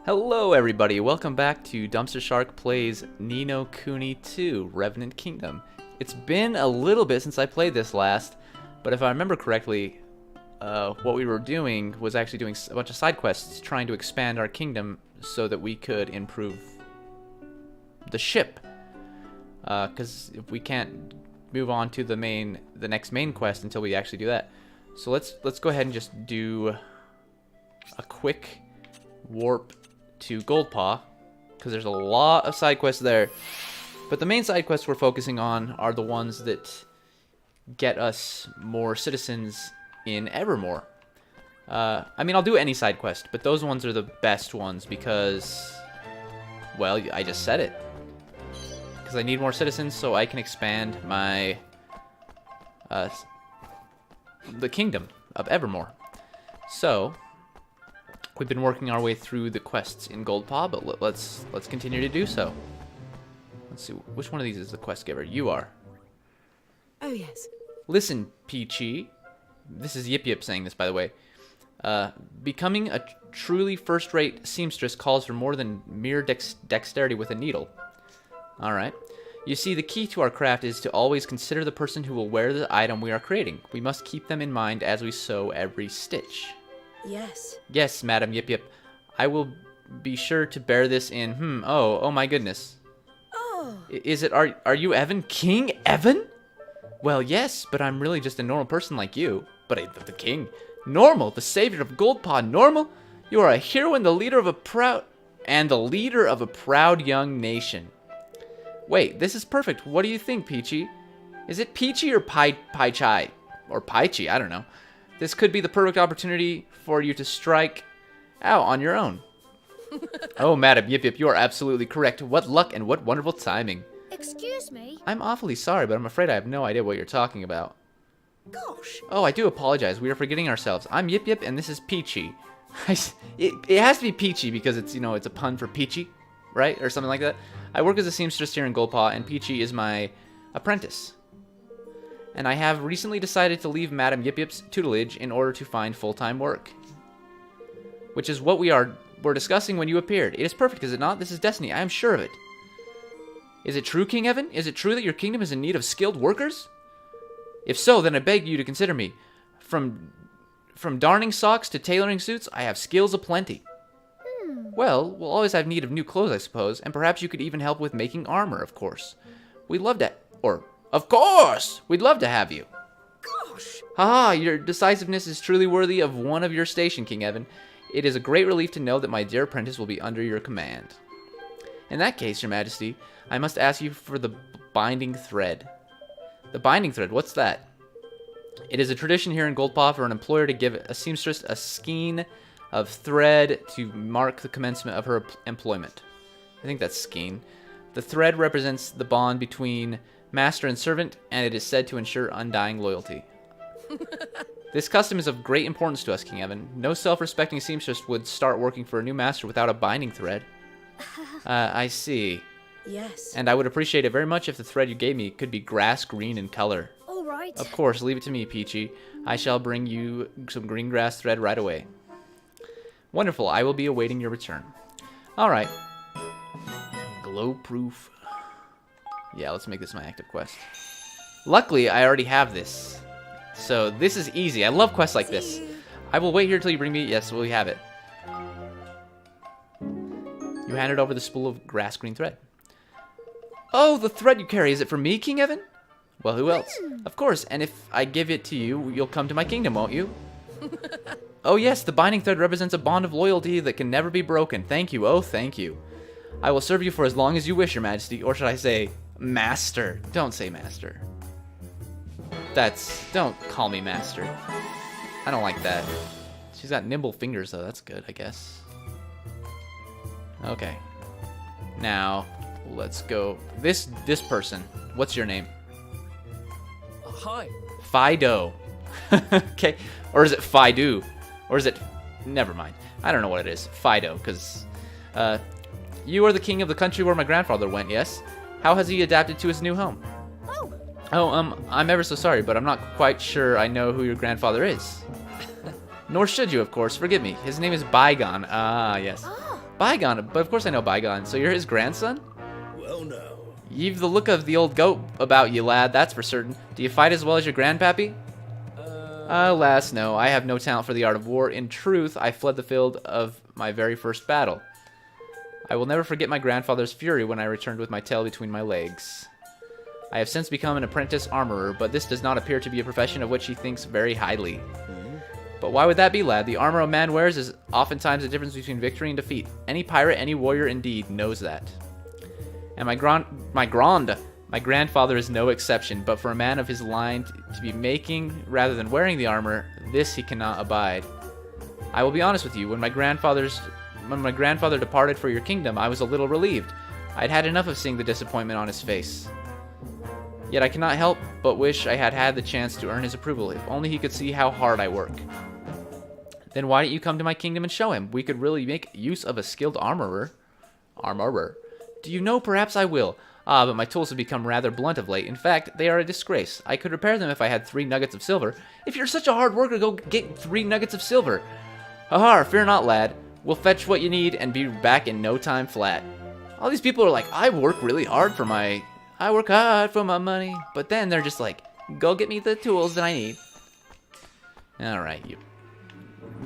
Hello everybody, welcome back to DumpsterShark Plays Kuni II, Revenant Kingdom. It's been a little bit since I played this last, but if I remember correctly, what we were doing was actually doing a bunch of side quests trying to expand our kingdom so that we could improve the ship. Because if we can't move on to the next main quest until we actually do that. So let's go ahead and just do a quick warp to Goldpaw, because there's a lot of side quests there. But the main side quests we're focusing on are the ones that get us more citizens in Evermore. I mean, I'll do any side quest, but those ones are the best ones because, well, I just said it. Because I need more citizens so I can expand my the kingdom of Evermore. So we've been working our way through the quests in Goldpaw, but let's continue to do so. Let's see, which one of these is the quest giver? You are. Oh, yes. Listen, Peachy. This is Yip Yip saying this, by the way. Becoming a truly first-rate seamstress calls for more than mere dexterity with a needle. Alright. You see, the key to our craft is to always consider the person who will wear the item we are creating. We must keep them in mind as we sew every stitch. Yes. Yes, Madam Yip Yip. I will be sure to bear this in. Oh my goodness. Oh. Is it, are you Evan? King Evan? Well, yes, but I'm really just a normal person like you. But the king. Normal, the savior of Goldpaw. Normal? You are a hero and the leader of a proud young nation. Wait, this is perfect. What do you think, Peachy? Is it Peachy or Pai Chai? Or Paichi, I don't know. This could be the perfect opportunity for you to strike out on your own. Oh, Madam Yip Yip, you are absolutely correct. What luck and what wonderful timing. Excuse me? I'm awfully sorry, but I'm afraid I have no idea what you're talking about. Gosh. Oh, I do apologize. We are forgetting ourselves. I'm Yip Yip, and this is Peachy. It has to be Peachy because it's, you know, it's a pun for Peachy, right? Or something like that. I work as a seamstress here in Goldpaw, and Peachy is my apprentice. And I have recently decided to leave Madam Yip Yip's tutelage in order to find full-time work. Which is what we're discussing when you appeared. It is perfect, is it not? This is destiny. I am sure of it. Is it true, King Evan? Is it true that your kingdom is in need of skilled workers? If so, then I beg you to consider me. From darning socks to tailoring suits, I have skills aplenty. Well, we'll always have need of new clothes, I suppose, and perhaps you could even help with making armor, of course. We'd love to, of course! We'd love to have you. Gosh. Haha, your decisiveness is truly worthy of one of your station, King Evan. It is a great relief to know that my dear apprentice will be under your command. In that case, your majesty, I must ask you for the binding thread. The binding thread, what's that? It is a tradition here in Goldpaw for an employer to give a seamstress a skein of thread to mark the commencement of her employment. I think that's skein. The thread represents the bond between master and servant, and it is said to ensure undying loyalty. This custom is of great importance to us, King Evan. No self-respecting seamstress would start working for a new master without a binding thread. I see. Yes. And I would appreciate it very much if the thread you gave me could be grass green in color. All right. Of course, leave it to me, Peachy. I shall bring you some green grass thread right away. Wonderful, I will be awaiting your return. Alright. Glow-proof. Yeah, let's make this my active quest. Luckily, I already have this. So, this is easy. I love quests like this. I will wait here till you bring me... Yes, we have it. You handed over the spool of grass green thread. Oh, the thread you carry. Is it for me, King Evan? Well, who else? Of course, and if I give it to you, you'll come to my kingdom, won't you? Oh yes, the binding thread represents a bond of loyalty that can never be broken. Thank you, oh thank you. I will serve you for as long as you wish, your majesty. Or should I say, master? Don't say master. Don't call me master. I don't like that. She's got nimble fingers though, that's good, I guess. Okay. Now, let's go. This person, what's your name? Hi. Fido. Okay. Or is it Fido? Or is it... Never mind. I don't know what it is. Fido, because... you are the king of the country where my grandfather went, yes? How has he adapted to his new home? Oh, I'm ever so sorry, but I'm not quite sure I know who your grandfather is. Nor should you, of course. Forgive me. His name is Bygone. Ah, yes. Ah. Bygone, but of course I know Bygone. So you're his grandson? Well, no. You've the look of the old goat about you, lad, that's for certain. Do you fight as well as your grandpappy? Alas, no. I have no talent for the art of war. In truth, I fled the field of my very first battle. I will never forget my grandfather's fury when I returned with my tail between my legs. I have since become an apprentice armorer, but this does not appear to be a profession of which he thinks very highly. But why would that be, lad? The armor a man wears is oftentimes the difference between victory and defeat. Any pirate, any warrior indeed, knows that. And my grandfather is no exception, but for a man of his line to be making rather than wearing the armor, this he cannot abide. I will be honest with you, when my grandfather departed for your kingdom, I was a little relieved. I'd had enough of seeing the disappointment on his face. Yet I cannot help but wish I had had the chance to earn his approval, if only he could see how hard I work. Then why don't you come to my kingdom and show him? We could really make use of a skilled armorer. Do you know, perhaps I will. Ah, but my tools have become rather blunt of late. In fact, they are a disgrace. I could repair them if I had 3 nuggets of silver. If you're such a hard worker, go get 3 nuggets of silver. Haha, fear not, lad. We'll fetch what you need and be back in no time flat. All these people are like, I work hard for my money. But then they're just like, go get me the tools that I need. Alright, you.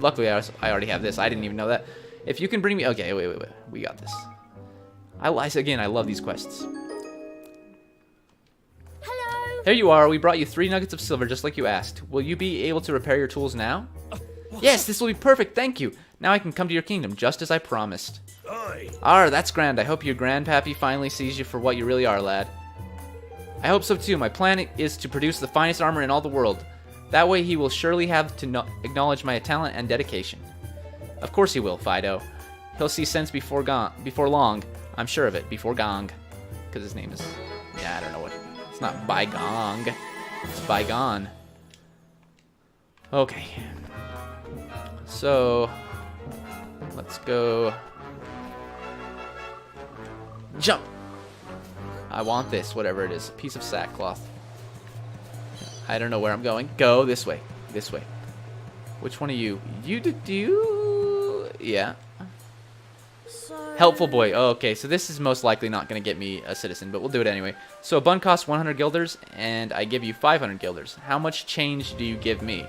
Luckily, I already have this. I didn't even know that. If you can bring me... Okay, wait. We got this. I love these quests. Hello. Here you are. We brought you 3 nuggets of silver, just like you asked. Will you be able to repair your tools now? Yes, this will be perfect. Thank you. Now I can come to your kingdom, just as I promised. Aye. That's grand. I hope your grandpappy finally sees you for what you really are, lad. I hope so too. My plan is to produce the finest armor in all the world. That way he will surely have to acknowledge my talent and dedication. Of course he will, Fido. He'll see sense before long. I'm sure of it. Before Gong. Because his name is... Yeah, I don't know what... It's not Bygong. It's Bygone. Okay. So... Let's go... Jump! I want this, whatever it is. A piece of sackcloth. I don't know where I'm going. Go this way. This way. Which one are you? You? Yeah. So... Helpful boy. Oh, okay, so this is most likely not going to get me a citizen, but we'll do it anyway. So a bun costs 100 guilders, and I give you 500 guilders. How much change do you give me?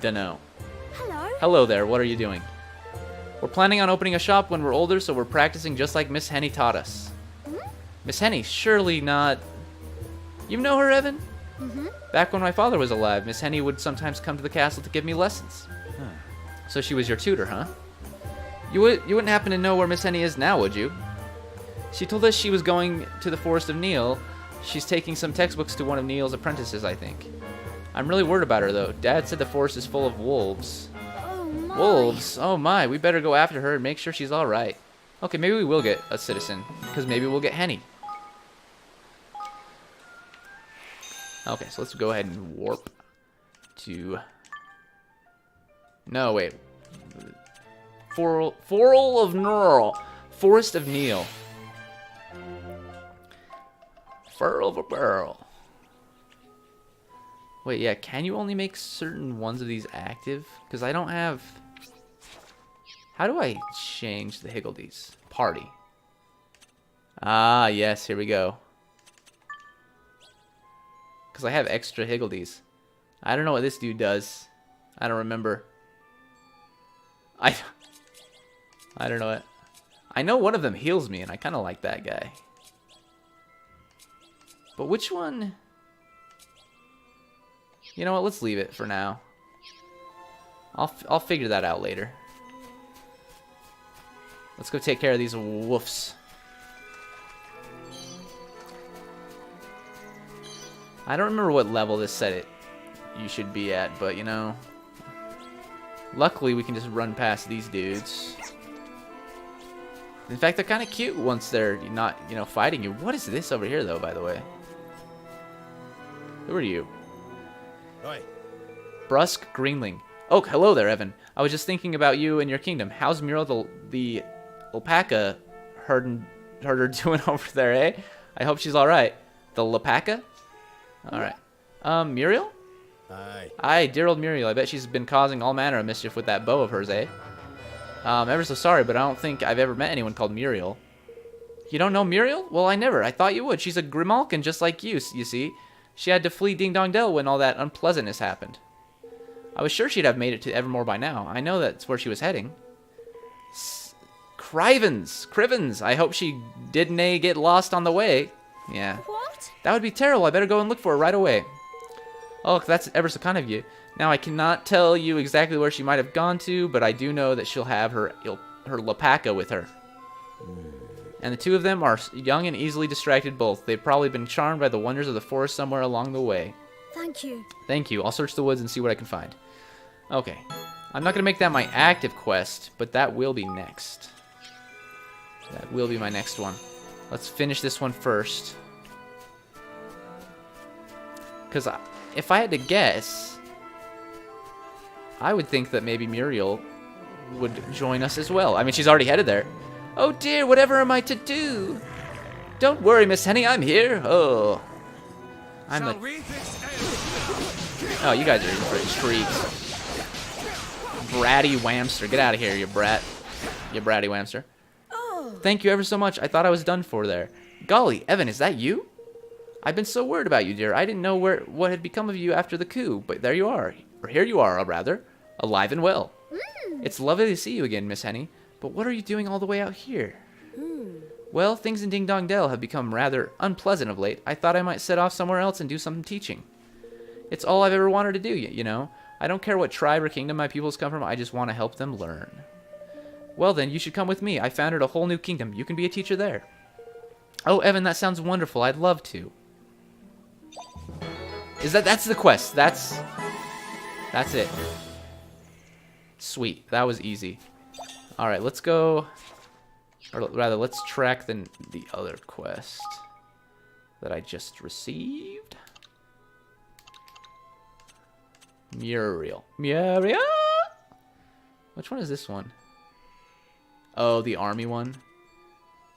Dunno. Hello. Hello there, what are you doing? We're planning on opening a shop when we're older, so we're practicing just like Miss Henny taught us. Miss Henny, surely not... You know her, Evan? Back when my father was alive, Miss Henny would sometimes come to the castle to give me lessons. So she was your tutor, huh? You wouldn't happen to know where Miss Henny is now, would you? She told us she was going to the Forest of Neil. She's taking some textbooks to one of Neil's apprentices, I think. I'm really worried about her, though. Dad said the forest is full of wolves. Oh my. Wolves? Oh my, we better go after her and make sure she's alright. Okay, maybe we will get a citizen, because maybe we'll get Henny. Okay, so let's go ahead and warp to... No, wait. Forel of Neil. Forest of Neil. Furl of a barrel. Wait, yeah, can you only make certain ones of these active? Because I don't have... How do I change the Higgledies? Party. Ah, yes, here we go. Because I have extra Higgledies. I don't know what this dude does. I don't remember. I don't know it. I know one of them heals me, and I kind of like that guy. But which one... You know what? Let's leave it for now. I'll figure that out later. Let's go take care of these woofs. I don't remember what level this said you should be at, but you know... Luckily, we can just run past these dudes. In fact, they're kind of cute once they're not, you know, fighting you. What is this over here, though, by the way? Who are you? Aye. Brusque Greenling. Oh, hello there, Evan. I was just thinking about you and your kingdom. How's Muriel the alpaca herder doing over there, eh? I hope she's alright. The alpaca? Alright. Muriel? Aye. Aye, dear old Muriel. I bet she's been causing all manner of mischief with that bow of hers, eh? Ever so sorry, but I don't think I've ever met anyone called Muriel. You don't know Muriel? Well, I never. I thought you would. She's a Grimalkin just like you see. She had to flee Ding Dong Dell when all that unpleasantness happened. I was sure she'd have made it to Evermore by now. I know that's where she was heading. Crivens. I hope she didn't get lost on the way. Yeah. What? That would be terrible. I better go and look for her right away. Oh, that's ever so kind of you. Now, I cannot tell you exactly where she might have gone to, but I do know that she'll have her Lapaka with her. And the two of them are young and easily distracted both. They've probably been charmed by the wonders of the forest somewhere along the way. Thank you. Thank you. I'll search the woods and see what I can find. Okay. I'm not going to make that my active quest, but that will be next. That will be my next one. Let's finish this one first. Because if I had to guess, I would think that maybe Muriel would join us as well. I mean, she's already headed there. Oh dear, whatever am I to do? Don't worry, Miss Henny, I'm here. Oh. I'm the... Oh, you guys are in for a treat. Bratty Whamster. Get out of here, you brat. You bratty Whamster. Oh. Thank you ever so much. I thought I was done for there. Golly, Evan, is that you? I've been so worried about you, dear. I didn't know what had become of you after the coup, but there you are. Or here you are, rather. Alive and well. It's lovely to see you again, Miss Henny. But what are you doing all the way out here? Well, things in Ding Dong Dell have become rather unpleasant of late. I thought I might set off somewhere else and do some teaching. It's all I've ever wanted to do, you know. I don't care what tribe or kingdom my peoples come from. I just want to help them learn. Well, then, you should come with me. I founded a whole new kingdom. You can be a teacher there. Oh, Evan, that sounds wonderful. I'd love to. That's the quest. That's it. Sweet. That was easy. All right, let's go, or rather, let's track the other quest that I just received. Muriel. Which one is this one? Oh, the army one.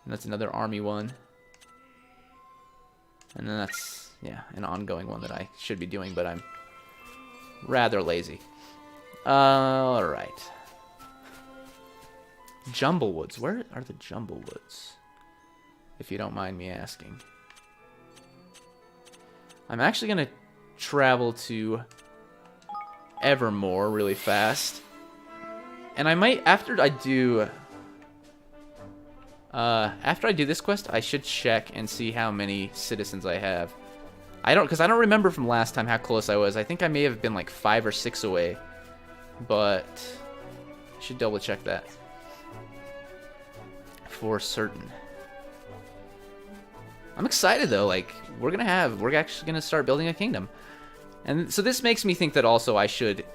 And that's another army one. And then that's, yeah, an ongoing one that I should be doing, but I'm rather lazy. All right. Jumblewoods. Where are the Jumblewoods? If you don't mind me asking. I'm actually going to travel to Evermore really fast. And I might, after I do this quest, I should check and see how many citizens I have. Because I don't remember from last time how close I was. I think I may have been like 5 or 6 away. But I should double check that for certain. I'm excited though. Like we're actually gonna start building a kingdom, and so this makes me think that also I should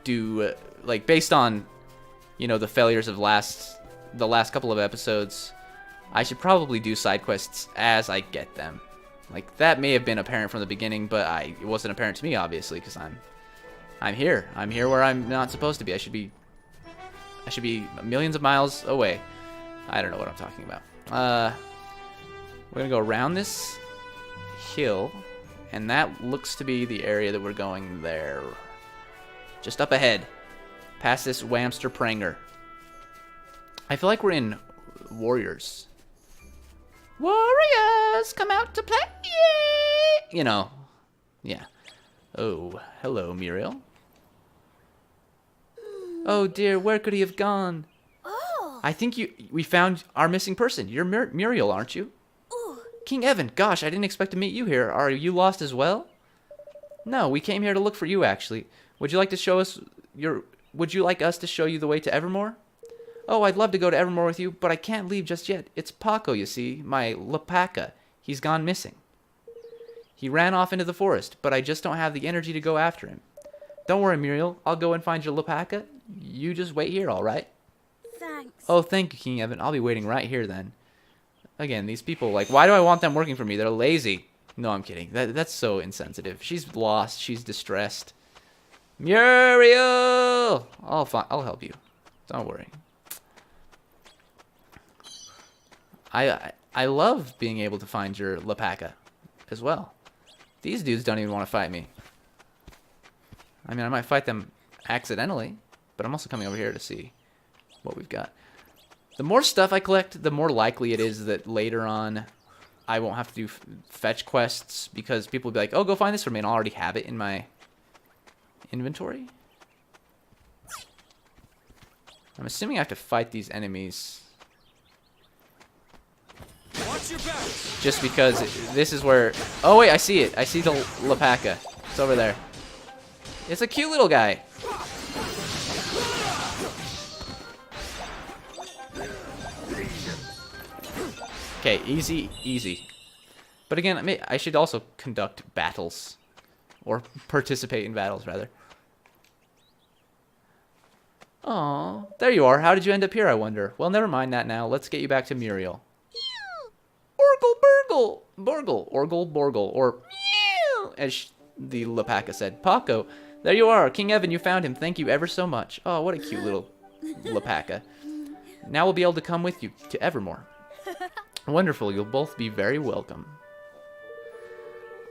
do like based on, you know, the failures of the last couple of episodes. I should probably do side quests as I get them. Like that may have been apparent from the beginning, but it wasn't apparent to me obviously because I'm here. I'm here where I'm not supposed to be. I should be millions of miles away. I don't know what I'm talking about. We're going to go around this hill, and that looks to be the area that we're going there. Just up ahead, past this Whamster Pranger. I feel like we're in Warriors. Warriors, come out to play! You know, yeah. Oh, hello, Muriel. Oh dear, where could he have gone? Oh. I think we found our missing person. You're Muriel, aren't you? Oh. King Evan, gosh, I didn't expect to meet you here. Are you lost as well? No, we came here to look for you, actually. Would you like us to show you the way to Evermore? Oh, I'd love to go to Evermore with you, but I can't leave just yet. It's Paco, you see, my Lapaka. He's gone missing. He ran off into the forest, but I just don't have the energy to go after him. Don't worry, Muriel. I'll go and find your Lapaka. You just wait here, all right? Thanks. Oh, thank you, King Evan. I'll be waiting right here then. Again, these people, like, why do I want them working for me? They're lazy. No, I'm kidding. That's so insensitive. She's lost. She's distressed. Muriel! I'll help you. Don't worry. I love being able to find your Lapaka as well. These dudes don't even want to fight me. I mean, I might fight them accidentally, but I'm also coming over here to see what we've got. The more stuff I collect, the more likely it is that later on I won't have to do fetch quests, because people will be like, oh, go find this for me, and I'll already have it in my inventory. I'm assuming I have to fight these enemies. Watch your back. Just because this is where... Oh, wait, I see it. I see the Alpaca. It's over there. It's a cute little guy. Okay, easy, easy. But again, I should also conduct battles. Or participate in battles, rather. Aw, there you are. How did you end up here, I wonder? Well, never mind that now. Let's get you back to Muriel. Orgle, burgle, borgle, orgle, borgle, or as the Alpaca said. Paco, there you are. King Evan, you found him. Thank you ever so much. Oh, what a cute little Alpaca. Now we'll be able to come with you to Evermore. Wonderful. You'll both be very welcome.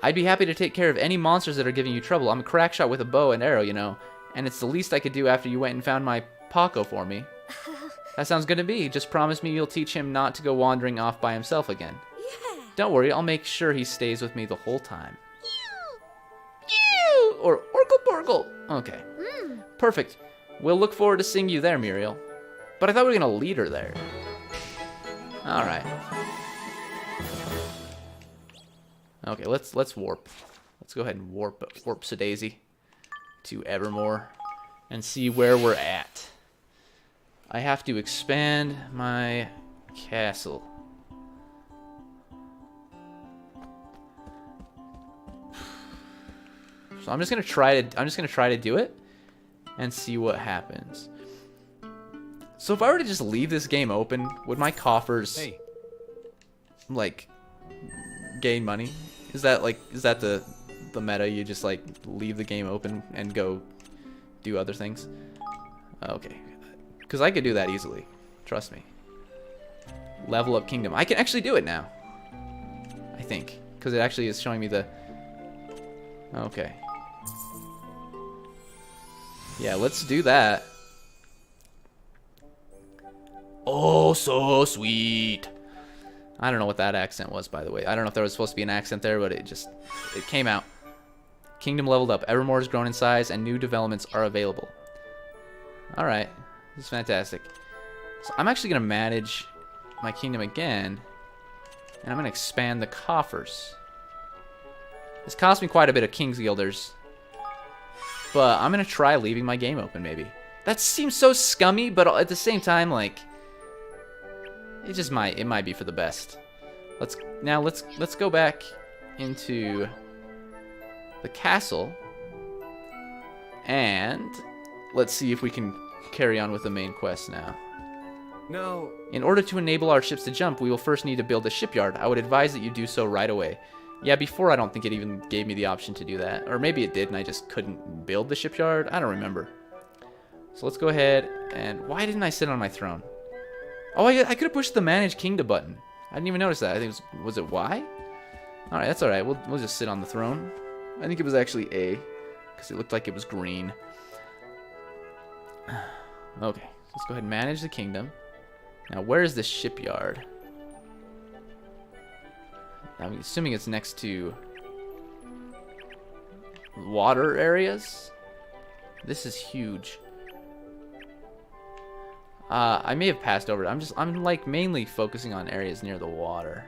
I'd be happy to take care of any monsters that are giving you trouble. I'm a crack shot with a bow and arrow, you know. And it's the least I could do after you went and found my Paco for me. That sounds good to me. Just promise me you'll teach him not to go wandering off by himself again. Yeah. Don't worry, I'll make sure he stays with me the whole time. Or Orgle Borgle. Okay. Perfect. We'll look forward to seeing you there, Muriel. But I thought we were going to lead her there. Alright. Okay, let's warp. Let's go ahead and warp Daisy to Evermore and see where we're at. I have to expand my castle. So I'm just gonna try to do it and see what happens. So if I were to just leave this game open, would my coffers like gain money? Is that the meta? You just like leave the game open and go do other things? Okay. Because I could do that easily. Trust me. Level up kingdom. I can actually do it now. I think. Because it actually is showing me the... Okay. Yeah, let's do that. Oh, so sweet. I don't know what that accent was, by the way. I don't know if there was supposed to be an accent there, but it came out. Kingdom leveled up. Evermore has grown in size, and new developments are available. Alright. This is fantastic. So I'm actually going to manage my kingdom again, and I'm going to expand the coffers. This cost me quite a bit of King's Guilders, but I'm going to try leaving my game open, maybe. That seems so scummy, but at the same time, like, it might be for the best. Let's go back into the castle, and let's see if we can carry on with the main quest now. No. In order to enable our ships to jump, we will first need to build a shipyard. I would advise that you do so right away. Yeah, before I don't think it even gave me the option to do that. Or maybe it did and I just couldn't build the shipyard. I don't remember. So let's go ahead and... Why didn't I sit on my throne? Oh, I could have pushed the Manage Kingdom button. I didn't even notice that. I think it was it Y? Alright, that's alright. We'll just sit on the throne. I think it was actually A, because it looked like it was green. Okay, let's go ahead and manage the kingdom. Now, where is this shipyard? I'm assuming it's next to water areas. This is huge. I may have passed over it. I'm like mainly focusing on areas near the water.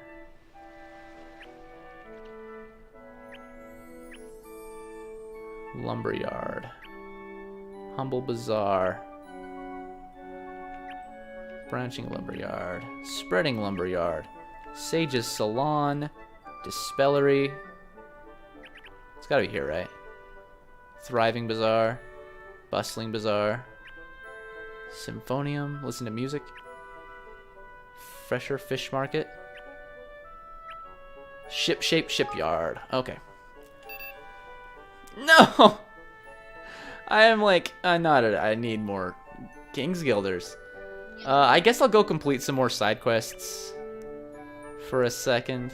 Lumberyard. Humble Bazaar. Branching Lumberyard. Spreading Lumberyard. Sage's Salon. Dispellery. It's gotta be here, right? Thriving Bazaar. Bustling Bazaar. Symphonium. Listen to music. Fresher Fish Market. Ship-shaped Shipyard. Okay. No! I am like, I need more King's Guilders. I guess I'll go complete some more side quests for a second.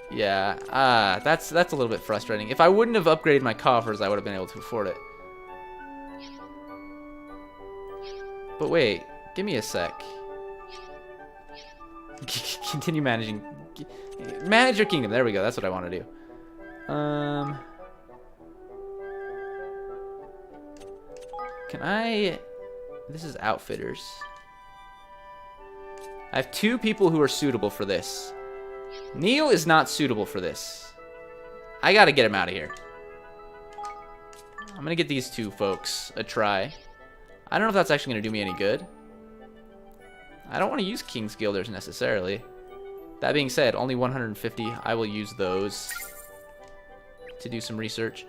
Yeah, that's a little bit frustrating. If I wouldn't have upgraded my coffers, I would have been able to afford it. But wait, give me a sec. Continue managing. Manage your kingdom. There we go. That's what I want to do. Can I... This is outfitters. I have 2 people who are suitable for this. Neil is not suitable for this. I gotta get him out of here. I'm gonna get these 2 folks a try. I don't know if that's actually gonna do me any good. I don't want to use King's Guilders necessarily. That being said, only 150. I will use those to do some research.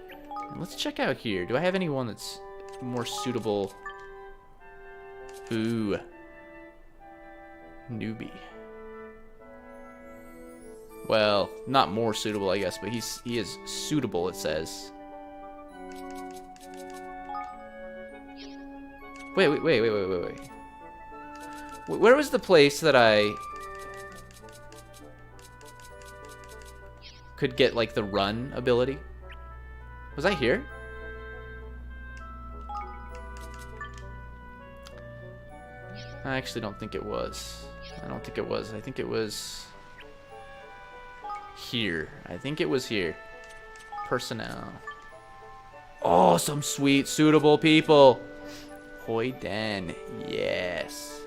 And let's check out here. Do I have anyone that's more suitable? Ooh. Newbie. Well, not more suitable, I guess, but he is suitable, it says. Wait. Where was the place that I could get, like, the run ability? Was I here? I actually don't think it was. I don't think it was. I think it was here. I think it was here. Personnel. Oh, some sweet, suitable people. Hoi Den. Yes.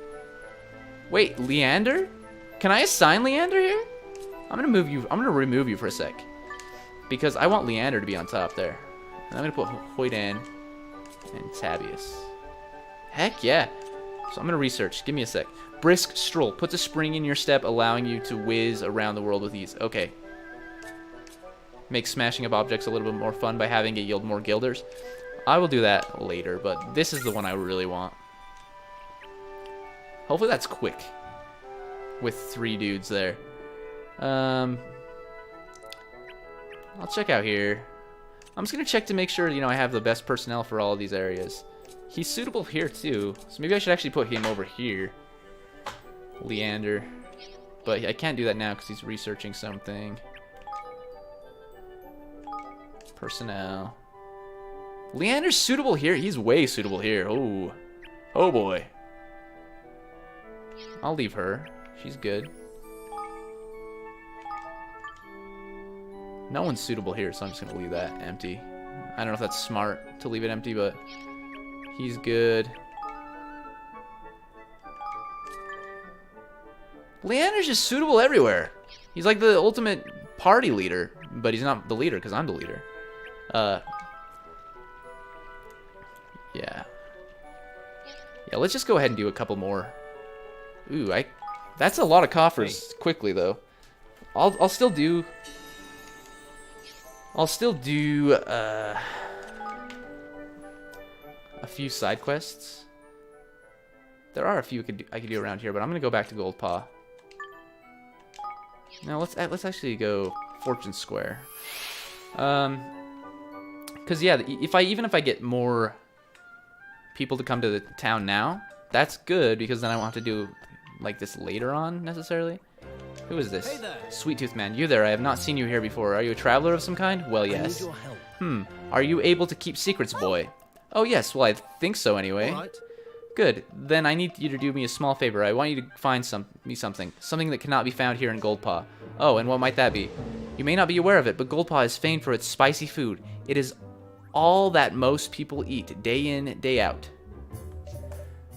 Wait, Leander? Can I assign Leander here? I'm gonna move you. I'm gonna remove you for a sec, because I want Leander to be on top there. And I'm gonna put Hoi Den and Tabius. Heck yeah. So I'm gonna research. Give me a sec. Brisk stroll. Puts a spring in your step, allowing you to whiz around the world with ease. Okay. Makes smashing up objects a little bit more fun by having it yield more guilders. I will do that later, but this is the one I really want. Hopefully that's quick. With 3 dudes there. I'll check out here. I'm just gonna check to make sure, you know, I have the best personnel for all of these areas. He's suitable here too, so maybe I should actually put him over here. Leander. But I can't do that now because he's researching something. Personnel. Leander's suitable here. He's way suitable here. Oh. Oh boy. I'll leave her. She's good. No one's suitable here, so I'm just going to leave that empty. I don't know if that's smart to leave it empty, but he's good. Leander's just suitable everywhere. He's like the ultimate party leader, but he's not the leader because I'm the leader. Yeah. Yeah, let's just go ahead and do a couple more. Ooh, that's a lot of coffers quickly though. I'll still do a few side quests. There are a few I could do around here, but I'm gonna go back to Goldpaw. Now let's actually go Fortune Square. Cause yeah, even if I get more people to come to the town now, that's good because then I won't have to do like this later on necessarily. Who is this? Hey there. Sweet Tooth Man, you there? I have not seen you here before. Are you a traveler of some kind? Well, yes. I need your help. Are you able to keep secrets, boy? Oh yes, well I think so anyway. All right. Good. Then I need you to do me a small favor. I want you to find something that cannot be found here in Goldpaw. Oh, and what might that be? You may not be aware of it, but Goldpaw is famed for its spicy food. It is all that most people eat, day in, day out.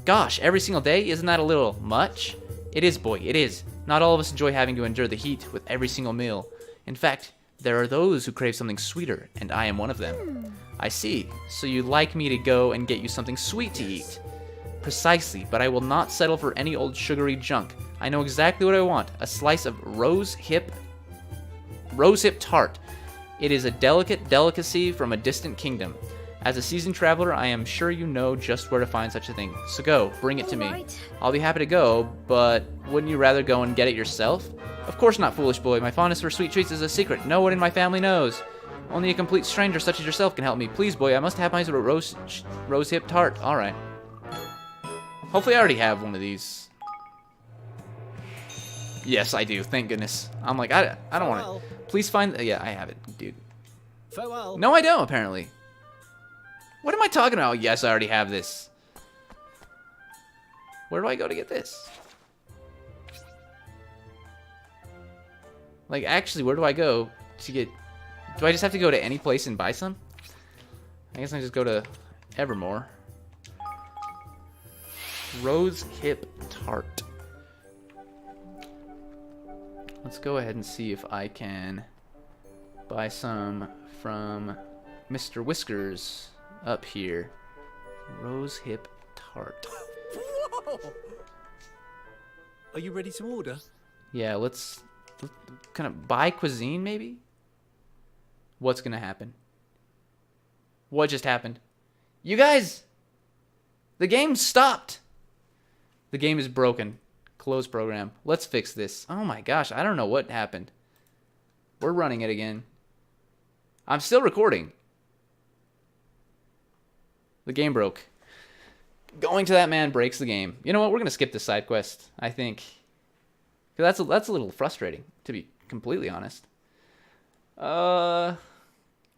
Gosh, every single day? Isn't that a little much? It is, boy, it is. Not all of us enjoy having to endure the heat with every single meal. In fact, there are those who crave something sweeter, and I am one of them. I see. So you'd like me to go and get you something sweet to eat? Precisely, but I will not settle for any old sugary junk. I know exactly what I want. A slice of rosehip tart. It is a delicate delicacy from a distant kingdom. As a seasoned traveler, I am sure you know just where to find such a thing. So go, bring it to me. Alright. I'll be happy to go, but wouldn't you rather go and get it yourself? Of course not, foolish boy. My fondness for sweet treats is a secret. No one in my family knows. Only a complete stranger such as yourself can help me. Please, boy, I must have my rosehip tart. Alright. Hopefully I already have one of these. Yes, I do. Thank goodness. I'm like, I don't want Farewell. to. Please find. Yeah, I have it, dude. Farewell. No, I don't, apparently. What am I talking about? Yes, I already have this. Where do I go to get this? Like, actually, where do I go to get... Do I just have to go to any place and buy some? I guess I just go to Evermore. Rose Hip Tart. Let's go ahead and see if I can buy some from Mr. Whiskers up here. Rose Hip Tart. Whoa! Are you ready to order? Yeah, let's kind of buy cuisine, maybe? What's gonna happen? What just happened? You guys! The game stopped! The game is broken. Close program. Let's fix this. Oh my gosh, I don't know what happened. We're running it again. I'm still recording. The game broke. Going to that man breaks the game. You know what? We're going to skip this side quest, I think. 'Cause that's a little frustrating, to be completely honest. I'm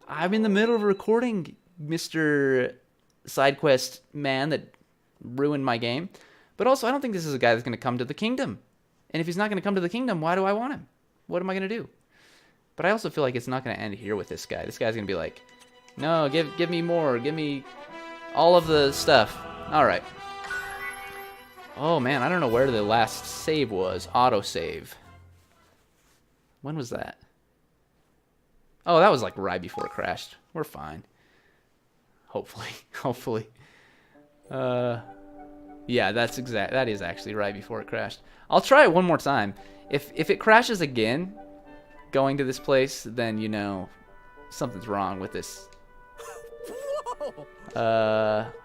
in the middle of recording, Mr. Side quest man that ruined my game. But also, I don't think this is a guy that's going to come to the kingdom. And if he's not going to come to the kingdom, why do I want him? What am I going to do? But I also feel like it's not going to end here with this guy. This guy's going to be like, no, give me more. Give me all of the stuff. All right. Oh, man, I don't know where the last save was. Autosave. When was that? Oh, that was like right before it crashed. We're fine. Hopefully. Hopefully. Yeah, that is actually right before it crashed. I'll try it one more time. If it crashes again, going to this place, then you know something's wrong with this. Whoa!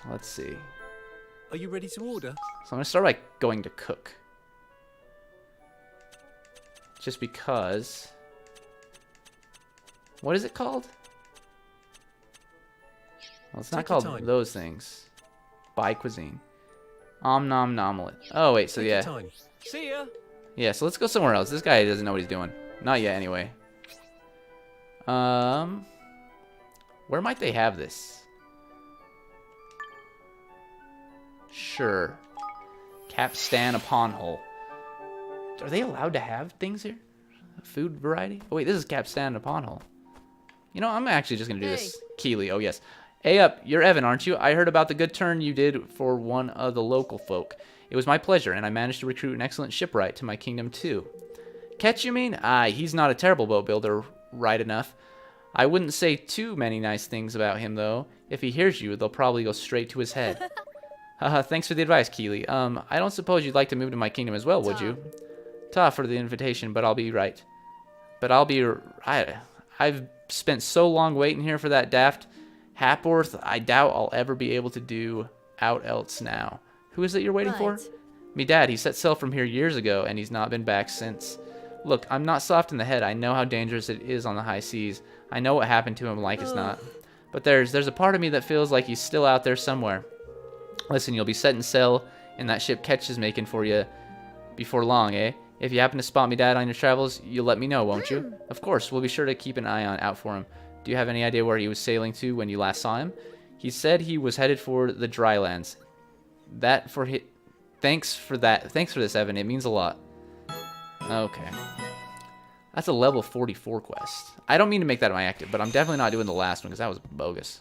Let's see. Are you ready to order? So I'm gonna start by going to cook. Just because. What is it called? Well, it's not Take your called time. those things. Buy cuisine. Om nom nomelet. Oh wait, so Take your yeah. time. See ya. Yeah, so let's go somewhere else. This guy doesn't know what he's doing. Not yet, anyway. Where might they have this? Sure. Capstan upon hole. Are they allowed to have things here? Food variety? Oh wait, this is Capstan upon hole. You know, I'm actually just gonna do this. Keely, oh yes. Hey up, you're Evan, aren't you? I heard about the good turn you did for one of the local folk. It was my pleasure, and I managed to recruit an excellent shipwright to my kingdom too. Ketch, you mean? Aye, he's not a terrible boat builder, right enough. I wouldn't say too many nice things about him, though. If he hears you, they'll probably go straight to his head. Haha, thanks for the advice, Keely. I don't suppose you'd like to move to my kingdom as well, would you? Ta for the invitation, but I'll be right. I've spent so long waiting here for that daft Hapworth, I doubt I'll ever be able to do out else now. Who is it you're waiting for? Right. Me dad, he set sail from here years ago, and he's not been back since. Look, I'm not soft in the head. I know how dangerous it is on the high seas. I know what happened to him like as not. But there's a part of me that feels like he's still out there somewhere. Listen, you'll be setting sail, and that ship Ketch is making for you before long, eh? If you happen to spot me dad on your travels, you'll let me know, won't you? Of course, we'll be sure to keep an eye out for him. Do you have any idea where he was sailing to when you last saw him? He said he was headed for the dry lands. Thanks for this, Evan. It means a lot. Okay. That's a level 44 quest. I don't mean to make that my active, but I'm definitely not doing the last one because that was bogus.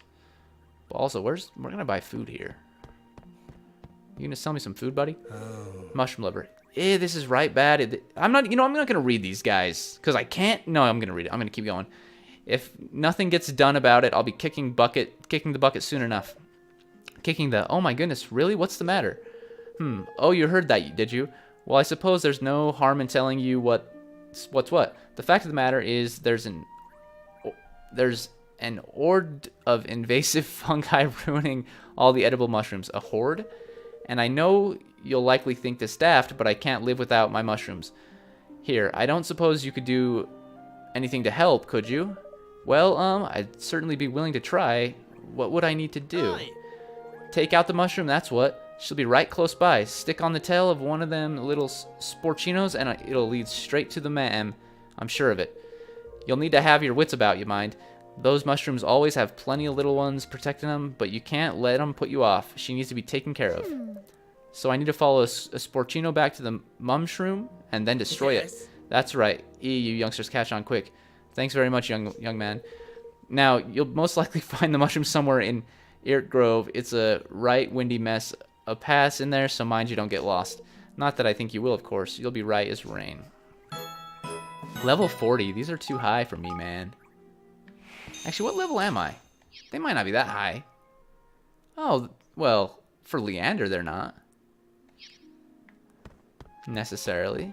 But also, we're gonna buy food here. You gonna sell me some food, buddy? Oh. Mushroom liver. This is right bad. I'm not gonna read these guys because I can't. No, I'm gonna read it. I'm gonna keep going. If nothing gets done about it, I'll be kicking the bucket soon enough. Oh my goodness, really? What's the matter? Oh, you heard that, did you? Well, I suppose there's no harm in telling you what's what. The fact of the matter is there's an horde of invasive fungi ruining all the edible mushrooms. A horde? And I know you'll likely think this daft, but I can't live without my mushrooms. Here, I don't suppose you could do anything to help, could you? Well, I'd certainly be willing to try. What would I need to do? Aye. Take out the mushroom, that's what. She'll be right close by. Stick on the tail of one of them little sporcinos and it'll lead straight to the ma'am. I'm sure of it. You'll need to have your wits about you, mind. Those mushrooms always have plenty of little ones protecting them, but you can't let them put you off. She needs to be taken care of. So I need to follow a sporcino back to the mushroom and then destroy it. That's right. You youngsters catch on quick. Thanks very much, young man. Now, you'll most likely find the mushroom somewhere in Irt Grove. It's a right windy mess. A pass in there, so mind you don't get lost. Not that I think you will, of course. You'll be right as rain. Level 40. These are too high for me, man. Actually, what level am I? They might not be that high. Oh, well, for Leander, they're not. Necessarily.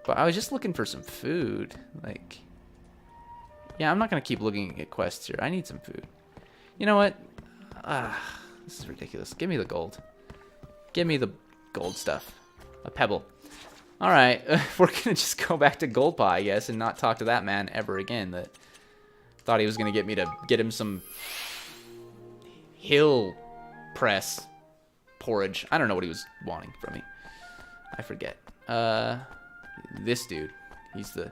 But I was just looking for some food. Like, yeah, I'm not going to keep looking at quests here. I need some food. You know what? This is ridiculous. Give me the gold. Give me the gold stuff. A pebble. Alright, we're going to just go back to Goldpaw, I guess, and not talk to that man ever again that thought he was going to get me to get him some hill press porridge. I don't know what he was wanting from me. I forget. This dude. He's the...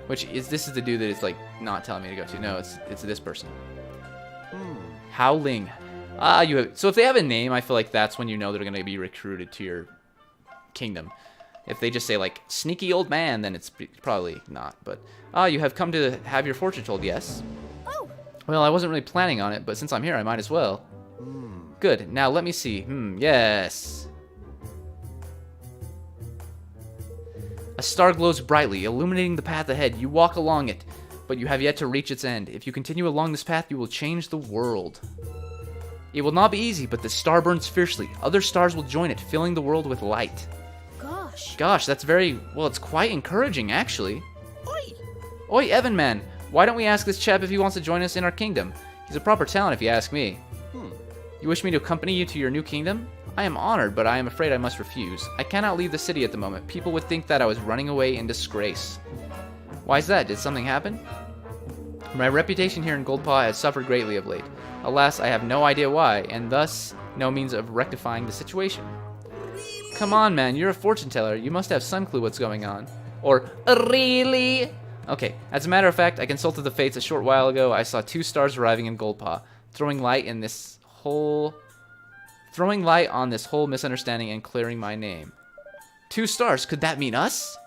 This is the dude that is, like, not telling me to go to. No, it's this person. Howling. So if they have a name, I feel like that's when you know they're going to be recruited to your kingdom. If they just say, like, sneaky old man, then it's probably not. But, you have come to have your fortune told, yes? Oh. Well, I wasn't really planning on it, but since I'm here, I might as well. Good. Now, let me see. Yes. A star glows brightly, illuminating the path ahead. You walk along it, but you have yet to reach its end. If you continue along this path, you will change the world. It will not be easy, but the star burns fiercely. Other stars will join it, filling the world with light. Gosh, that's well, it's quite encouraging, actually. Oi, Evan man. Why don't we ask this chap if he wants to join us in our kingdom? He's a proper talent, if you ask me. You wish me to accompany you to your new kingdom? I am honored, but I am afraid I must refuse. I cannot leave the city at the moment. People would think that I was running away in disgrace. Why is that? Did something happen? My reputation here in Goldpaw has suffered greatly of late. Alas, I have no idea why, and thus no means of rectifying the situation. Come on, man, you're a fortune teller. You must have some clue what's going on. Or, really? Okay, as a matter of fact, I consulted the fates a short while ago. I saw 2 stars arriving in Goldpaw, throwing light on this whole misunderstanding and clearing my name. 2 stars, could that mean us?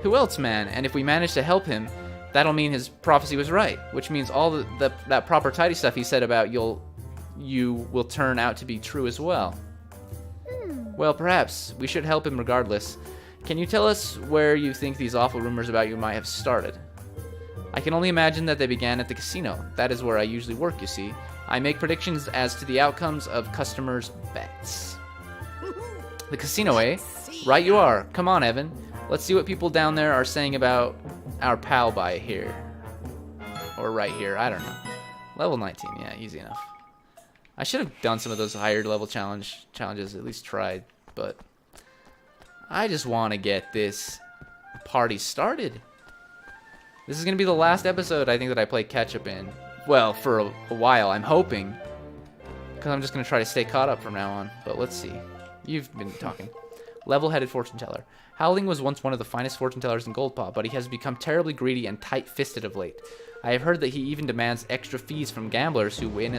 Who else, man? And if we manage to help him, that'll mean his prophecy was right, which means all that proper tidy stuff he said about you will turn out to be true as well. Well, perhaps. We should help him regardless. Can you tell us where you think these awful rumors about you might have started? I can only imagine that they began at the casino. That is where I usually work, you see. I make predictions as to the outcomes of customers' bets. The casino, eh? Right you are. Come on, Evan. Let's see what people down there are saying about our pal by here. Or right here, I don't know. Level 19, yeah, easy enough. I should have done some of those higher level challenges, at least tried, but I just want to get this party started. This is going to be the last episode, I think, that I play catch-up in. Well, for a while, I'm hoping. Because I'm just going to try to stay caught up from now on. But let's see. You've been talking. Level-headed fortune teller. Howling was once one of the finest fortune tellers in Goldpaw, but he has become terribly greedy and tight-fisted of late. I have heard that he even demands extra fees from gamblers who win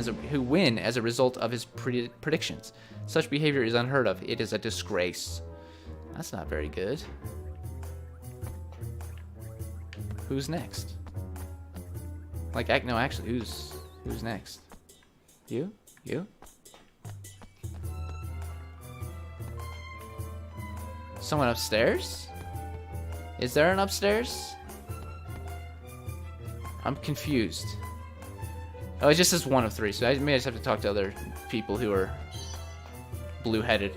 as a result of his predictions. Such behavior is unheard of. It is a disgrace. That's not very good. Who's next? Like, no, actually, who's next? You? You? Someone upstairs? Is there an upstairs? I'm confused. Oh, it just says 1 of 3, so I may just have to talk to other people who are blue-headed.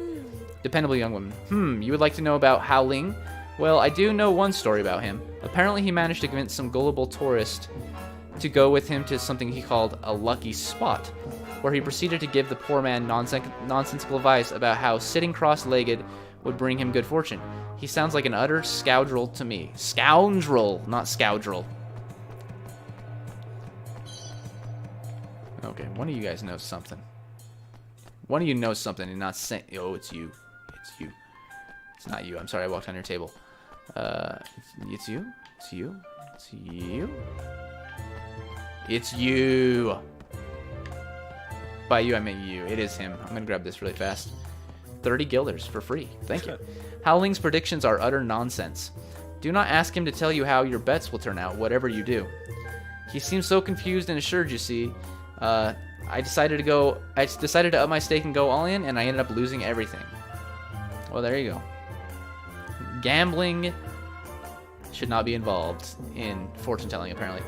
Dependable young woman. You would like to know about Howling? Well, I do know one story about him. Apparently he managed to convince some gullible tourist to go with him to something he called a lucky spot, where he proceeded to give the poor man nonsensical advice about how sitting cross-legged would bring him good fortune. He sounds like an utter scoundrel to me. Scoundrel, not scoundrel. Okay, one of you guys knows something. One of you knows something and not saying. Oh, it's you. It's you. It's not you. I'm sorry, I walked on your table. It's you. It's you. It's you. It's you. By you, I mean you. It is him. I'm gonna grab this really fast. 30 guilders for free. Thank you. Howling's predictions are utter nonsense. Do not ask him to tell you how your bets will turn out, whatever you do. He seems so confused and assured, you see. I decided to up my stake and go all in, and I ended up losing everything. Well, there you go. Gambling should not be involved in fortune telling, apparently.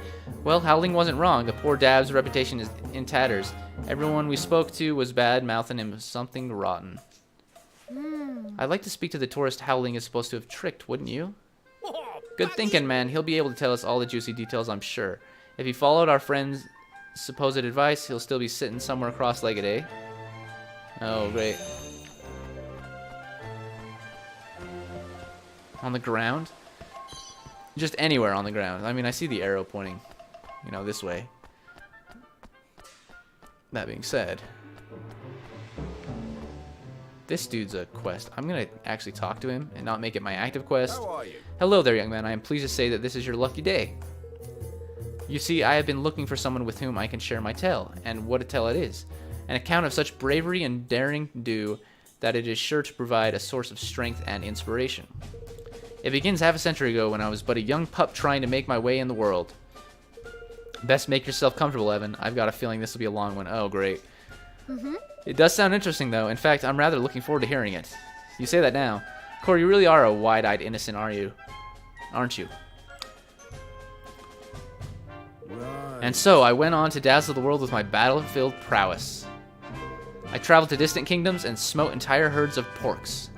Well, Howling wasn't wrong. The poor Dab's reputation is in tatters. Everyone we spoke to was bad, mouthing him something rotten. I'd like to speak to the tourist Howling is supposed to have tricked, wouldn't you? Good thinking, man. He'll be able to tell us all the juicy details, I'm sure. If he followed our friend's supposed advice, he'll still be sitting somewhere cross-legged, eh? Oh, great. On the ground? Just anywhere on the ground. I mean, I see the arrow pointing, you know, this way. That being said, this dude's a quest. I'm gonna actually talk to him and not make it my active quest. How are you? Hello there, young man. I am pleased to say that this is your lucky day. You see, I have been looking for someone with whom I can share my tale, and what a tale it is. An account of such bravery and daring do that it is sure to provide a source of strength and inspiration. It begins half a century ago when I was but a young pup trying to make my way in the world. Best make yourself comfortable, Evan. I've got a feeling this will be a long one. Oh, great. It does sound interesting, though. In fact, I'm rather looking forward to hearing it. You say that now. Corey, you really are a wide-eyed innocent, aren't you? Right. And so, I went on to dazzle the world with my battlefield prowess. I traveled to distant kingdoms and smote entire herds of porks.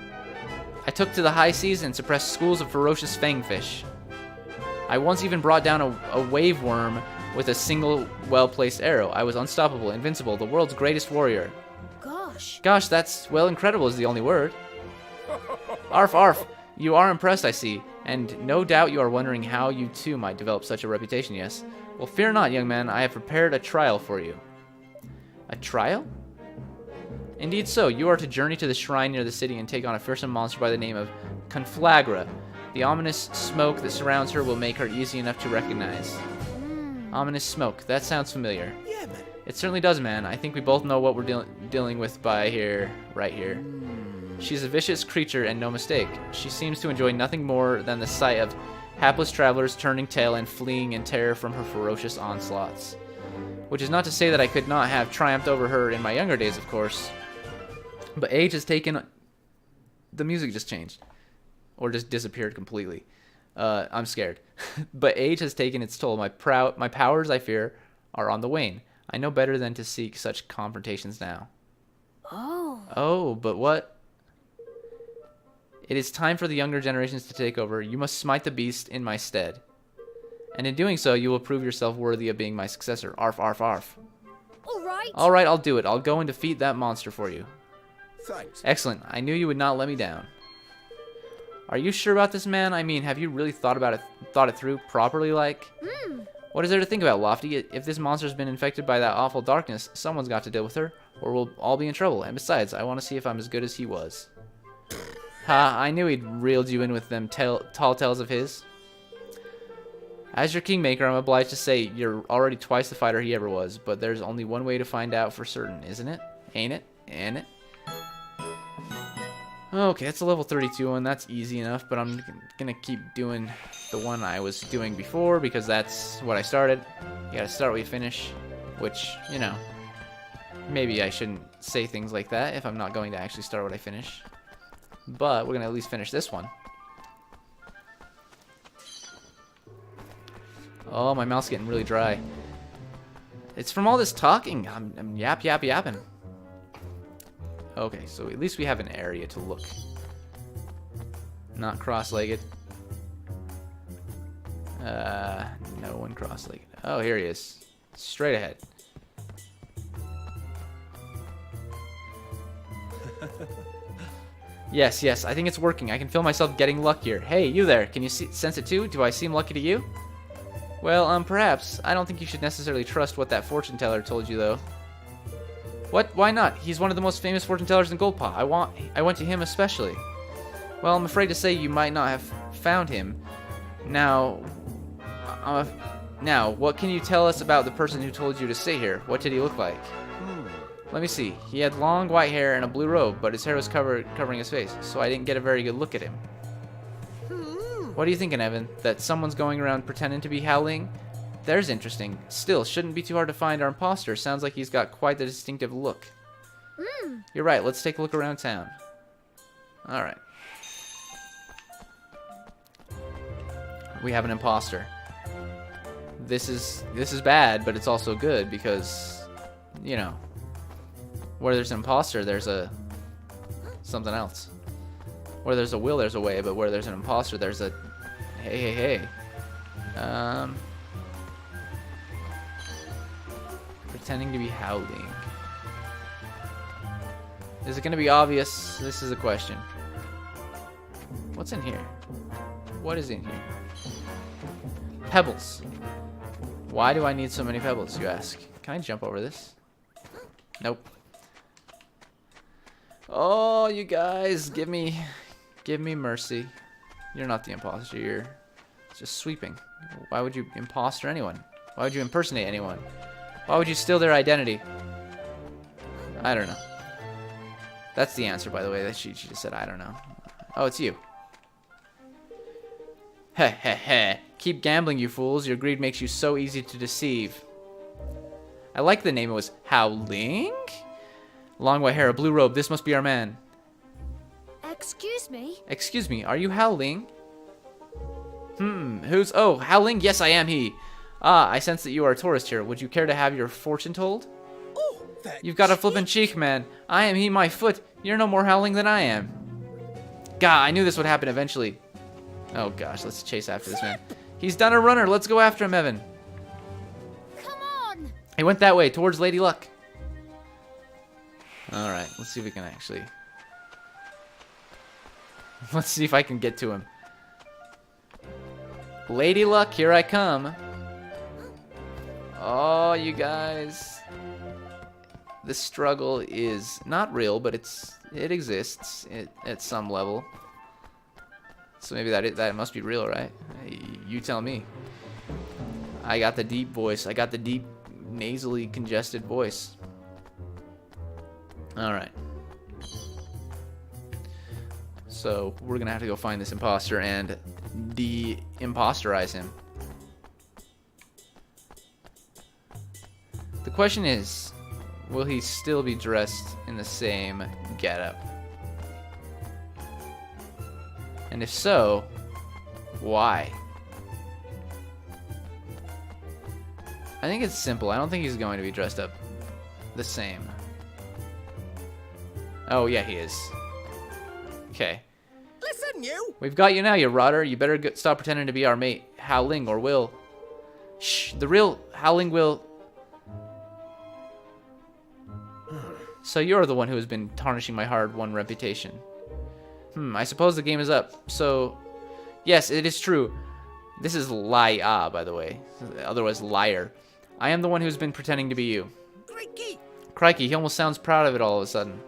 I took to the high seas and suppressed schools of ferocious fangfish. I once even brought down a wave worm with a single well-placed arrow. I was unstoppable, invincible, the world's greatest warrior. Gosh, that's, well, incredible is the only word. Arf, arf. You are impressed, I see. And no doubt you are wondering how you too might develop such a reputation, yes? Well, fear not, young man. I have prepared a trial for you. A trial? Indeed so. You are to journey to the shrine near the city and take on a fearsome monster by the name of Conflagra. The ominous smoke that surrounds her will make her easy enough to recognize. Ominous smoke. That sounds familiar. Yeah, man. It certainly does, man. I think we both know what we're dealing with by here, right here. She's a vicious creature and no mistake. She seems to enjoy nothing more than the sight of hapless travelers turning tail and fleeing in terror from her ferocious onslaughts. Which is not to say that I could not have triumphed over her in my younger days, of course. But age has taken... The music just changed. Or just disappeared completely. I'm scared. But age has taken its toll. My powers, I fear, are on the wane. I know better than to seek such confrontations now. Oh, but what? It is time for the younger generations to take over. You must smite the beast in my stead. And in doing so, you will prove yourself worthy of being my successor. Arf, arf, arf. All right, I'll do it. I'll go and defeat that monster for you. Thanks. Excellent. I knew you would not let me down. Are you sure about this, man? I mean, have you really thought it through properly, like? What is there to think about, Lofty? If this monster's been infected by that awful darkness, someone's got to deal with her, or we'll all be in trouble. And besides, I want to see if I'm as good as he was. Ha, I knew he'd reeled you in with them tall tales of his. As your kingmaker, I'm obliged to say you're already twice the fighter he ever was, but there's only one way to find out for certain, isn't it? Ain't it? Ain't it? Okay, that's a level 32 one. That's easy enough, but I'm gonna keep doing the one I was doing before because that's what I started. You gotta start where you finish, which, you know, maybe I shouldn't say things like that if I'm not going to actually start what I finish. But we're gonna at least finish this one. Oh, my mouth's getting really dry. It's from all this talking. I'm yapping. Okay, so at least we have an area to look. Not cross-legged. No one cross-legged. Oh, here he is. Straight ahead. Yes, I think it's working. I can feel myself getting luckier. Hey, you there. Can you sense it too? Do I seem lucky to you? Well, perhaps. I don't think you should necessarily trust what that fortune teller told you, though. What? Why not? He's one of the most famous fortune tellers in Goldpaw. I went to him especially. Well, I'm afraid to say you might not have found him. Now, what can you tell us about the person who told you to stay here? What did he look like? Let me see. He had long white hair and a blue robe, but his hair was covering his face, so I didn't get a very good look at him. What are you thinking, Evan? That someone's going around pretending to be Howling? There's interesting. Still, shouldn't be too hard to find our imposter. Sounds like he's got quite the distinctive look. You're right. Let's take a look around town. All right. We have an imposter. This is bad, but it's also good because, you know, where there's an imposter, there's a something else. Where there's a will, there's a way, but where there's an imposter, there's a hey. Pretending to be Howling. Is it going to be obvious? This is a question. What's in here? What is in here? Pebbles. Why do I need so many pebbles, you ask? Can I jump over this? Nope. Oh, you guys, give me mercy. You're not the imposter, you're just sweeping. Why would you imposter anyone? Why would you impersonate anyone? Why would you steal their identity? I don't know. That's the answer, by the way. That she just said, I don't know. Oh, it's you. Heh heh heh. Keep gambling, you fools. Your greed makes you so easy to deceive. I like the name. It was Howling? Long white hair, a blue robe. This must be our man. Excuse me? Excuse me, are you Howling? Who's... Oh, Howling? Yes, I am he. Ah, I sense that you are a tourist here. Would you care to have your fortune told? Oh, that You've got a flippin' cheek, man. I am he, my foot. You're no more Howling than I am. God, I knew this would happen eventually. Oh, gosh, let's chase after this man. He's done a runner. Let's go after him, Evan. Come on! He went that way, towards Lady Luck. Alright, let's see if we can actually... Let's see if I can get to him. Lady Luck, here I come. Oh, you guys. The struggle is not real, but it exists at some level. So maybe that must be real, right? You tell me. I got the deep voice. I got the deep, nasally congested voice. Alright. So we're gonna have to go find this imposter and de-imposterize him. The question is, will he still be dressed in the same getup? And if so, why? I think it's simple. I don't think he's going to be dressed up the same. Oh, yeah, he is. Okay. Listen, you! We've got you now, you rotter. You better stop pretending to be our mate, Howling, or Will. Shh, the real Howling will... So you're the one who has been tarnishing my hard-won reputation. I suppose the game is up. So, yes, it is true. This is Lia, by the way. Otherwise, liar. I am the one who's been pretending to be you. Crikey! Crikey, he almost sounds proud of it all of a sudden.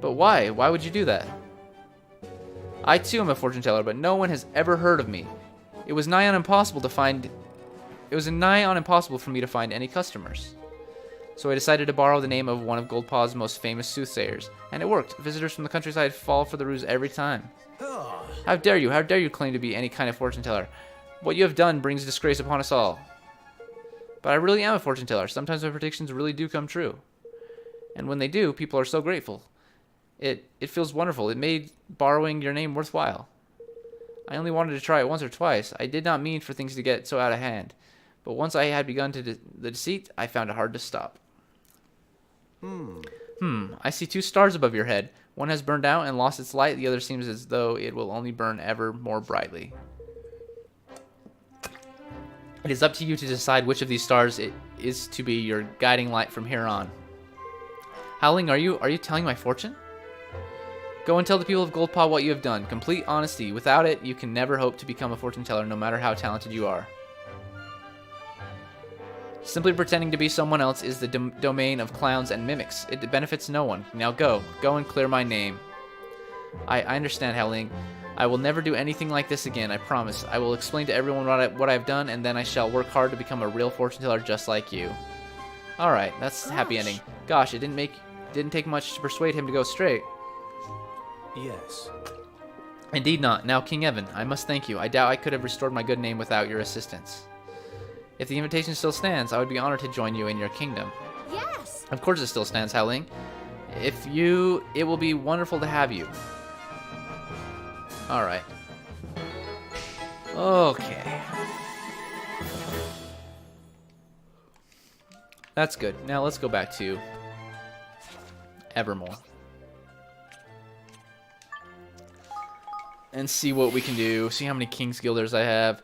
But why? Why would you do that? I too am a fortune teller, but no one has ever heard of me. It was nigh on impossible for me to find any customers. So I decided to borrow the name of one of Goldpaw's most famous soothsayers, and it worked. Visitors from the countryside fall for the ruse every time. Oh, How dare you? How dare you claim to be any kind of fortune teller? What you have done brings disgrace upon us all. But I really am a fortune teller. Sometimes my predictions really do come true. And when they do, people are so grateful. It feels wonderful. It made borrowing your name worthwhile. I only wanted to try it once or twice. I did not mean for things to get so out of hand. But once I had begun the deceit, I found it hard to stop. I see 2 stars above your head. One has burned out and lost its light. The other seems as though it will only burn ever more brightly. It is up to you to decide which of these stars it is to be your guiding light from here on. Howling, are you telling my fortune? Go and tell the people of Goldpaw what you have done. Complete honesty. Without it, you can never hope to become a fortune teller, no matter how talented you are. Simply pretending to be someone else is the domain of clowns and mimics. It benefits no one. Now go. Go and clear my name. I understand, Howling. I will never do anything like this again, I promise. I will explain to everyone what I've done, and then I shall work hard to become a real fortune teller just like you. Alright, that's a happy ending. Gosh, it didn't take much to persuade him to go straight. Yes. Indeed not. Now, King Evan, I must thank you. I doubt I could have restored my good name without your assistance. If the invitation still stands, I would be honored to join you in your kingdom. Yes. Of course it still stands, Howling. It will be wonderful to have you. Alright. Okay. That's good. Now let's go back to Evermore. And see what we can do. See how many King's Guilders I have.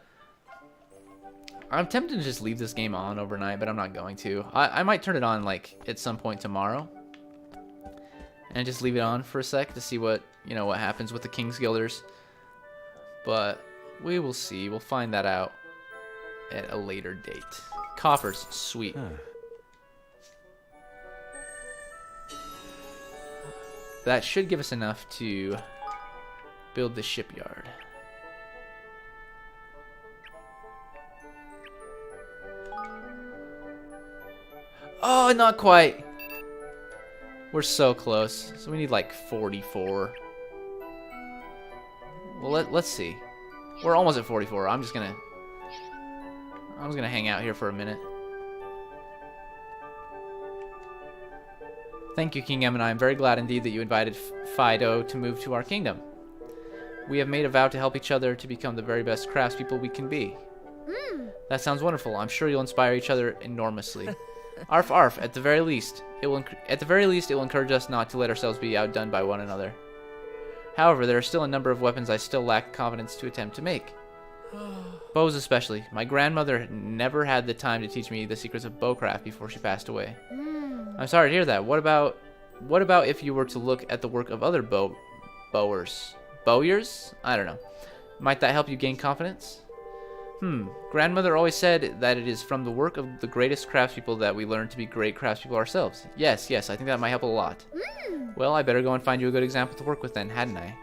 I'm tempted to just leave this game on overnight, but I'm not going to. I might turn it on like at some point tomorrow. And just leave it on for a sec to see what happens with the King's Guilders. But we will see. We'll find that out at a later date. Coffers, sweet. That should give us enough to build the shipyard. Oh, not quite. We're so close. So we need like 44. Well, let's see. We're almost at 44. I'm just gonna hang out here for a minute. Thank you, King Evan. I am very glad indeed that you invited Fido to move to our kingdom. We have made a vow to help each other to become the very best craftspeople we can be. That sounds wonderful. I'm sure you'll inspire each other enormously. Arf, arf. At the very least, it will encourage us not to let ourselves be outdone by one another. However, there are still a number of weapons I still lack confidence to attempt to make. Bows especially. My grandmother never had the time to teach me the secrets of bowcraft before she passed away. I'm sorry to hear that. What about if you were to look at the work of other bowers? Bowyers? I don't know. Might that help you gain confidence? Grandmother always said that it is from the work of the greatest craftspeople that we learn to be great craftspeople ourselves. Yes, I think that might help a lot. Well, I better go and find you a good example to work with then, hadn't I?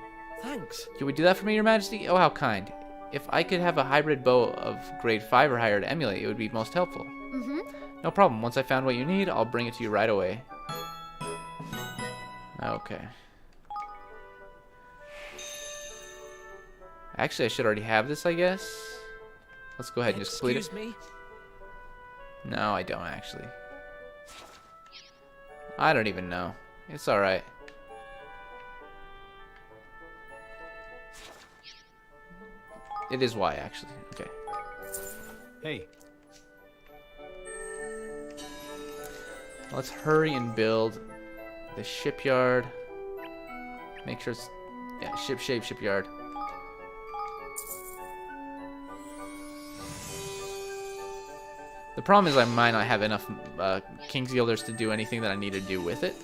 Thanks. You would do that for me, Your Majesty? Oh, how kind. If I could have a hybrid bow of grade 5 or higher to emulate, it would be most helpful. No problem. Once I found what you need, I'll bring it to you right away. Okay. Actually, I should already have this, I guess. Let's go ahead and just complete it. Excuse me? No, I don't actually. I don't even know. It's alright. It is Y, actually. Okay. Hey. Let's hurry and build the shipyard. Make sure it's... yeah, ship-shape shipyard. The problem is I might not have enough King's Guilders to do anything that I need to do with it.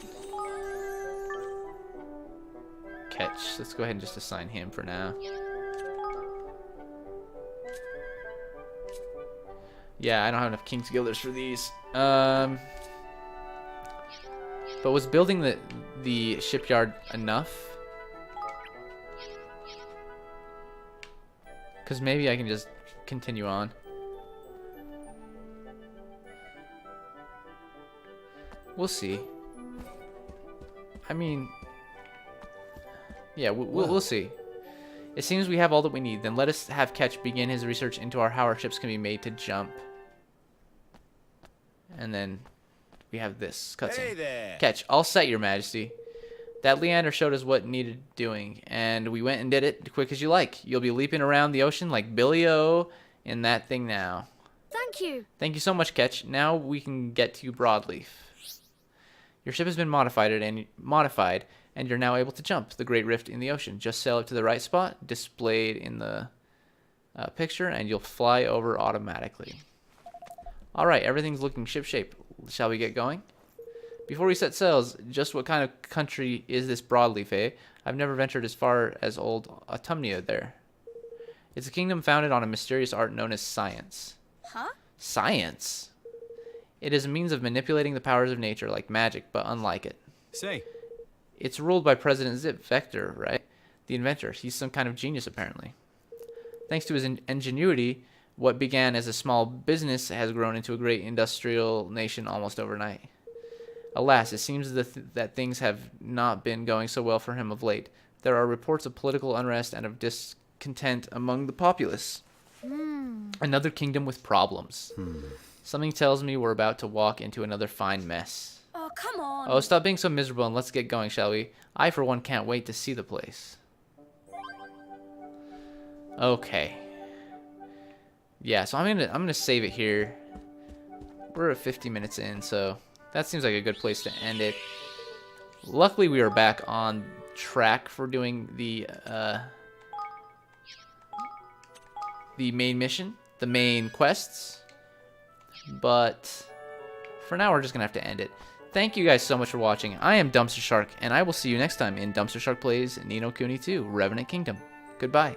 Catch. Let's go ahead and just assign him for now. Yeah, I don't have enough King's Guilders for these. But was building the shipyard enough? Because maybe I can just continue on. We'll see. I mean, yeah, we'll see. It seems we have all that we need. Then let us have Ketch begin his research into how our ships can be made to jump. And then we have this cutscene. Hey there. Ketch, all set, Your Majesty. That Leander showed us what needed doing, and we went and did it quick as you like. You'll be leaping around the ocean like Billy O in that thing now. Thank you. Thank you so much, Ketch. Now we can get to Broadleaf. Your ship has been modified, and you're now able to jump the Great Rift in the ocean. Just sail up to the right spot, displayed in the picture, and you'll fly over automatically. Alright, everything's looking ship-shape. Shall we get going? Before we set sails, just what kind of country is this Broadleaf, eh? I've never ventured as far as old Autumnia there. It's a kingdom founded on a mysterious art known as science. Huh? Science? It is a means of manipulating the powers of nature like magic, but unlike it. Say, It's ruled by President Zip Vector, right? The inventor. He's some kind of genius, apparently. Thanks to his ingenuity, what began as a small business has grown into a great industrial nation almost overnight. Alas, it seems that things have not been going so well for him of late. There are reports of political unrest and of discontent among the populace. Another kingdom with problems. Something tells me we're about to walk into another fine mess. Oh, come on. Oh, stop being so miserable and let's get going, shall we? I, for one, can't wait to see the place. Okay. Yeah, so I'm gonna save it here. We're at 50 minutes in, so that seems like a good place to end it. Luckily, we are back on track for doing the main mission, the main quests. But for now, we're just gonna have to end it. Thank you guys so much for watching. I am DumpsterShark, and I will see you next time in DumpsterShark Plays Ni no Kuni II, Revenant Kingdom. Goodbye.